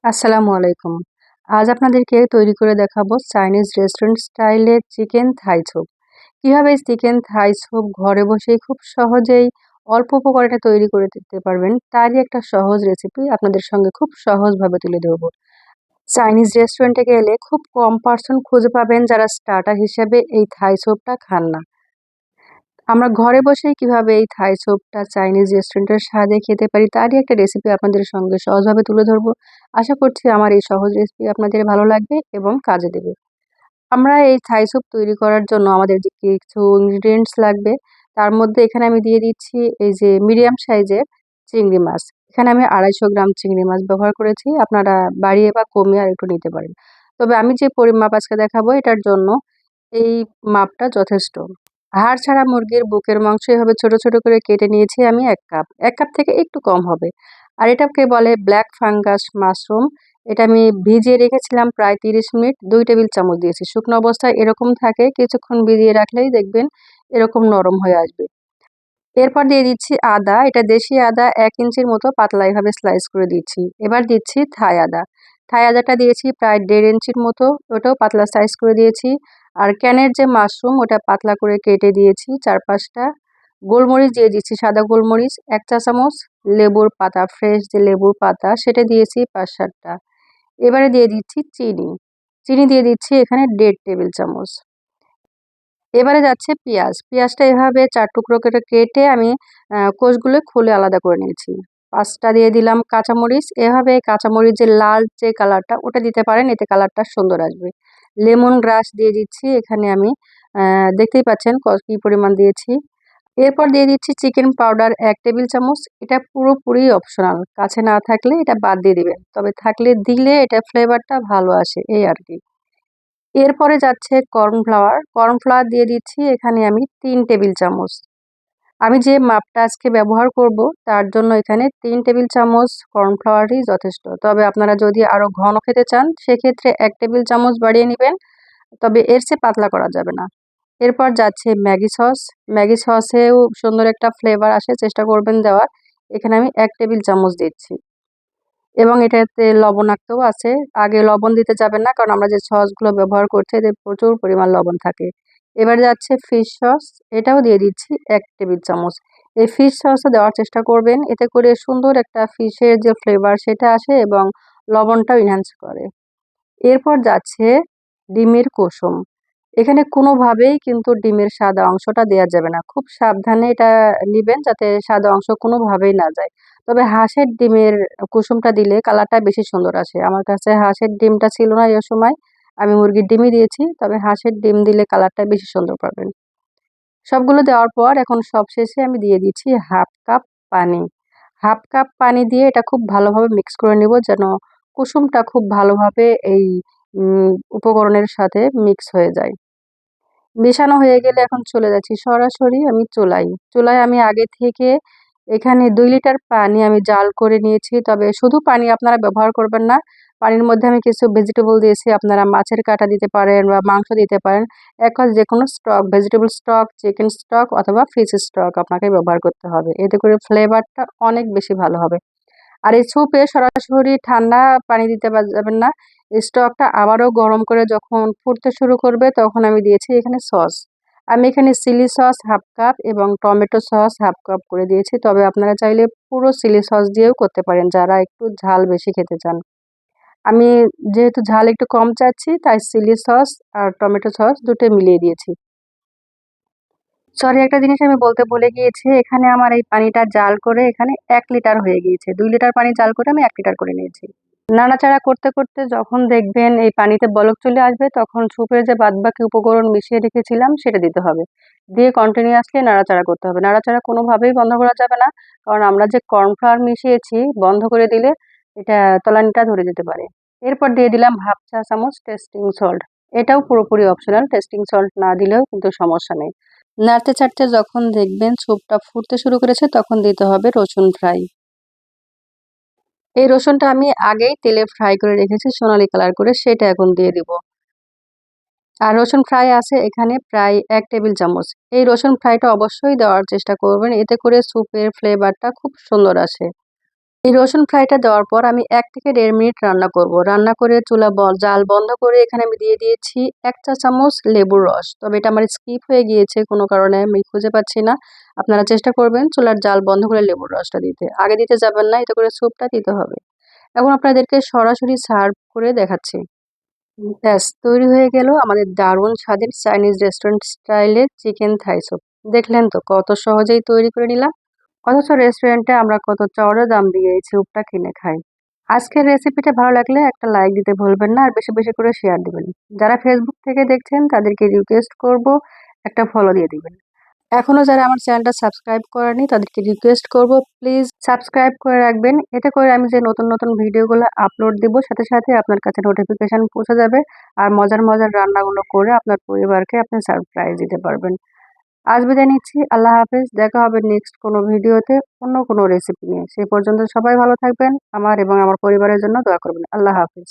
আসসালামু আলাইকুম। আজ আপনাদেরকে তৈরি করে দেখাবো চাইনিজ রেস্টুরেন্ট স্টাইলের চিকেন থাই স্যুপ। কিভাবে এই চিকেন থাই স্যুপ ঘরে বসেই খুব সহজেই অল্প উপকরণে তৈরি করে দিতে পারবেন, তারই একটা সহজ রেসিপি আপনাদের সঙ্গে খুব সহজভাবে তুলে ধরবো। চাইনিজ রেস্টুরেন্টে গেলে খুব কম পার্সন খুঁজে পাবেন যারা স্টার্টার হিসেবে এই থাই স্যুপটা খান না। আমরা ঘরে বসেই কিভাবে এই থাই স্যুপটা চাইনিজ রেস্টুরেন্টের স্বাদে খেতে পারি তারই একটা রেসিপি আপনাদের সঙ্গে সহজভাবে তুলে ধরবো। আশা করছি আমার এই সহজ রেসিপি আপনাদের ভালো লাগবে এবং কাজে দেবে। আমরা এই থাই স্যুপ তৈরি করার জন্য আমাদের যে কিছু ইনগ্রিডিয়েন্টস লাগবে, তার মধ্যে এখানে আমি দিয়ে দিচ্ছি এই যে মিডিয়াম সাইজের চিংড়ি মাছ। এখানে আমি ২৫০ গ্রাম চিংড়ি মাছ ব্যবহার করেছি। আপনারা বাড়িয়ে বা কমিয়ে আরেকটু নিতে পারেন। তবে আমি যে পরিমাপ আজকে দেখাবো এটার জন্য এই মাপটা যথেষ্ট। হাড় ছাড়া মুরগির বুকের মাংস এভাবে ছোট, ছোট করে কেটে নিয়েছি আমি ১ কাপ। ১ কাপ থেকে একটু কম হবে। আর এটাকে বলে ব্ল্যাক ফাঙ্গাস মাশরুম। এটা আমি ভিজিয়ে রেখেছিলাম প্রায় ৩০ মিনিট, ২ টেবিল চামচ দিয়েছি। শুকনো অবস্থায় এরকম থাকে, কিছুক্ষণ ভিজিয়ে রাখলেই দেখবেন এরকম নরম হয়ে আসবে। এরপর দিয়ে দিচ্ছি আদা, এটা দেশি আদা ১ ইঞ্চির মতো পাতলা এভাবে স্লাইস করে দিচ্ছি। এবার দিচ্ছি থাই আদা। থাই আদাটা দিয়েছি প্রায় ১.৫ ইঞ্চির মতো, ওটাও পাতলা স্লাইস করে দিয়েছি। আর ক্যানের যে মাশরুম ওটা পাতলা করে কেটে দিয়েছি ৪-৫ টা। গোলমরিচ দিয়ে দিচ্ছি সাদা গোলমরিচ ১ চা চামচ, লেবুর পাতা ফ্রেশ যে লেবুর পাতা সেটা দিয়েছি ৫-৭ টা। এবারে দিয়ে দিচ্ছি চিনি। চিনি দিয়ে দিচ্ছি এখানে ১.৫ টেবিল চামচ। এবারে যাচ্ছে পেঁয়াজ। পেঁয়াজটা এভাবে ৪ টুকরো করে কেটে আমি কোষগুলো খুলে আলাদা করে নিয়েছি। ৫ টা দিয়ে দিলাম কাঁচামরিচ। এভাবে কাঁচামরিচের লাল যে কালারটা ওটা দিতে পারেন, এতে কালারটা সুন্দর আসবে। লেমন গ্রাস দিয়ে দিচ্ছি এখানে আমি দেখতেই পাচ্ছেন কি পরিমাণ দিয়েছি। এরপর দিয়ে দিচ্ছি চিকেন পাউডার ১ টেবিল চামচ। এটা পুরোপুরি অপশনাল। কাছে না থাকলে এটা বাদ দিয়ে দিবেন। তবে থাকলে দিলে এটা ফ্লেভারটা ভালো আসে এই আরকি। এরপরে যাচ্ছে কর্নফ্লাওয়ার। কর্নফ্লাওয়ার দিয়ে দিচ্ছি এখানে আমি ৩ টেবিল চামচ। আমি যে মাপটা আজকে ব্যবহার করব তার জন্য এখানে ৩ টেবিল চামচ কর্নফ্লাওয়ারই যথেষ্ট। তবে আপনারা যদি আরো ঘন খেতে চান সেক্ষেত্রে ১ টেবিল চামচ বাড়িয়ে নিবেন। তবে এর চেয়ে পাতলা করা যাবে না। এরপর যাচ্ছে ম্যাগি সস। ম্যাগি সসেও সুন্দর একটা ফ্লেভার আসে, চেষ্টা করবেন দেওয়ার। এখানে আমি ১ টেবিল চামচ দিচ্ছি। এবং এটাতে লবণাক্তও আছে। আগে লবণ দিতে যাবেন না, কারণ আমরা যে সসগুলো ব্যবহার করছি এতে প্রচুর পরিমাণ লবণ থাকে। এবারে যাচ্ছে ফিশ সস, এটাও দিয়ে দিচ্ছি ১ টেবিল চামচ। এই ফিশ সসও দেওয়ার চেষ্টা করবেন, এতে করে সুন্দর একটা ফিশের যে ফ্লেভার সেটা আসে এবং লবণটাও এনহান্স করে। এরপর যাচ্ছে ডিমের কুসুম। এখানে কোনোভাবেই কিন্তু ডিমের সাদা অংশটা দেয়া যাবে না। খুব সাবধানে এটা নিবেন যাতে সাদা অংশ কোনোভাবেই না যায়। তবে হাঁসের ডিমের কুসুমটা দিলে কালারটা বেশি সুন্দর আসে। আমার কাছে হাঁসের ডিমটা ছিল না এ সময়। আমি মুরগির ডিমই দিয়েছি। তবে হাঁসের ডিম দিলে কালারটা বেশি সুন্দর পাবেন। সবগুলো দেওয়ার পর এখন সবশেষে আমি দিয়ে দিচ্ছি ১/২ কাপ পানি। ১/২ কাপ পানি দিয়ে এটা খুব ভালোভাবে মিক্স করে নিব যেন কুসুমটা খুব ভালোভাবে এই উপকরণের সাথে মিক্স হয়ে যায়। মেশানো হয়ে গেলে এখন চলে যাচ্ছি সরাসরি আমি চুলায়। চুলায় আমি আগে থেকে এখানে ২ লিটার পানি আমি জাল করে নিয়েছি। তবে শুধু পানি আপনারা ব্যবহার করবেন না। পানির মধ্যে আমি কিছু ভেজিটেবল দিয়েছি। আপনারা মাছের কাঁটা দিতে পারেন বা মাংস দিতে পারেন। এক কথা যেকোনো stock, vegetable stock, chicken stock অথবা ফিশ স্টক আপনাকে ব্যবহার করতে হবে। এতে করে ফ্লেভারটা অনেক বেশি ভালো হবে। আর এই স্যুপে সরাসরি ঠান্ডা পানি দিতে যাবেন না। স্টকটা আবারও গরম করে যখন ফুটতে শুরু করবে তখন আমি দিয়েছি এখানে সস। আমি এখানে চিলি সস ১/২ কাপ এবং টমেটো সস ১/২ কাপ করে দিয়েছি। তবে আপনারা চাইলে পুরো চিলি সস দিয়েও করতে পারেন যারা একটু ঝাল বেশি খেতে চান। আমি যেহেতু ঝাল একটু কম চাচ্ছি তাই চিলি সস আর টমেটো সস দুটোই মিলিয়ে দিয়েছি। সরি, একটা জিনিস আমি বলতে ভুলে গিয়েছি। এখানে আমার এই পানিটা জাল করে এখানে ১ লিটার হয়ে গিয়েছে। ২ লিটার পানি জাল করে আমি ১ লিটার করে নিয়েছি। নাড়াচাড়া করতে, করতে যখন দেখবেন এই পানিতে বলক চলে আসবে তখন স্যুপের যে বাদবাকি উপকরণ মিশিয়ে রেখেছিলাম সেটা দিতে হবে। দিয়ে কন্টিনিউয়াসলি নাড়াচাড়া করতে হবে। নাড়াচাড়া কোনোভাবেই বন্ধ করা যাবে না। কারণ আমরা যে কর্নফ্লাওয়ার মিশিয়েছি বন্ধ করে দিলে এটা তলানিটা ধরে যেতে পারে। এরপর দিয়ে দিলাম ১/২ চা চামচ টেস্টিং সল্ট। এটাও পুরোপুরি অপশনাল। টেস্টিং সল্ট না দিলেও কিন্তু সমস্যা নেই। নাড়তে চাড়তে যখন দেখবেন স্যুপটা ফুটতে শুরু করেছে তখন দিতে হবে রসুন ফ্রাই। এই রসুনটা আমি আগেই তেলে ফ্রাই করে রেখেছি সোনালী কালার করে, সেটা এখন দিয়ে দিব। আর রসুন ফ্রাই আছে এখানে প্রায় ১ টেবিল চামচ। এই রসুন ফ্রাইটা অবশ্যই দেওয়ার চেষ্টা করবেন, এতে করে স্যুপের ফ্লেভারটা খুব সুন্দর আসে। এই রসুন ফ্রাইটা দেওয়ার পর আমি ১ থেকে ১.৫ মিনিট রান্না করব। রান্না করে জাল বন্ধ করে এখানে আমি দিয়ে দিয়েছি ১ চা চামচ লেবুর রস। তবে এটা আমার স্কিপ হয়ে গিয়েছে কোনো কারণে আমি খুঁজে পাচ্ছি না। আপনারা চেষ্টা করবেন চুলার জাল বন্ধ করে লেবুর রসটা দিতে। আগে দিতে যাবেন না, এতে করে স্যুপটা দিতে হবে। এখন আপনাদেরকে সরাসরি সার্ভ করে দেখাচ্ছি। ব্যাস তৈরি হয়ে গেল আমাদের দারুণ স্বাদের চাইনিজ রেস্টুরেন্ট স্টাইলের চিকেন থাই স্যুপ। দেখলেন তো কত সহজেই তৈরি করে নিলাম। অথচ রেস্টুরেন্টে আমরা কত চড়া দাম দিয়ে এই স্যুপটা কিনে খাই। আজকের রেসিপিটা ভালো লাগলে একটা লাইক দিতে ভুলবেন না আর বেশি বেশি করে শেয়ার দিবেন। যারা ফেসবুক থেকে দেখছেন তাদেরকে রিকোয়েস্ট করব একটা ফলো দিয়ে দিবেন। এখনো যারা আমার চ্যানেলটা সাবস্ক্রাইব করেনি তাদেরকে রিকোয়েস্ট করব প্লিজ সাবস্ক্রাইব করে রাখবেন। এতে করে আমি যে নতুন নতুন ভিডিওগুলো আপলোড দিব সাথে সাথে আপনার কাছে নোটিফিকেশন পৌঁছে যাবে আর মজার মজার রান্নাগুলো করে আপনার পরিবারকে আপনি সারপ্রাইজ দিতে পারবেন। আজ বিদায় নিচ্ছি। আল্লাহ হাফেজ। দেখা হবে নেক্সট কোনো ভিডিওতে অন্য কোনো রেসিপি নিয়ে। সেই পর্যন্ত সবাই ভালো থাকবেন। আমার এবং আমার পরিবারের জন্য দোয়া করবেন। আল্লাহ হাফেজ।